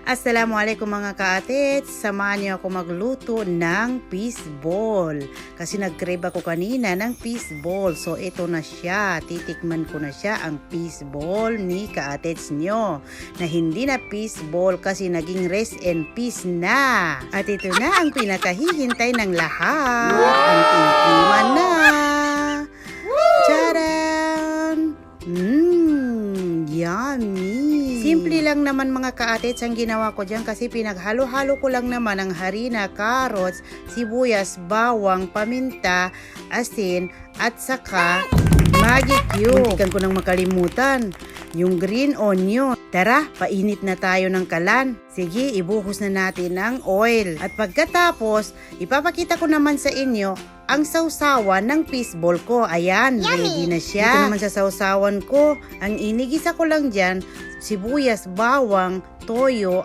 Assalamualaikum mga ka-atits, samahan niyo ako magluto ng fishball. Kasi nag-crave ako kanina ng fishball. So ito na siya, titikman ko na siya, ang fishball ni ka-atits nyo. Na hindi na fishball kasi naging rest and peace na. At ito na ang pinakahihintay ng lahat. Ang tikiman na. Charan! Yummy! Simple lang naman mga ka-atits ang ginawa ko dyan kasi pinaghalo-halo ko lang naman ang harina, carrots, sibuyas, bawang, paminta, asin, at saka Maggi cube. Muntikan ko nang makalimutan, yung green onion. Tara, painit na tayo ng kalan. Sige, ibuhos na natin ang oil. At pagkatapos, ipapakita ko naman sa inyo ang sausawan ng fishball ko. Ayan, ready na siya. Dito naman sa sausawan ko, ang inigisa ko lang dyan, sibuyas, bawang, toyo,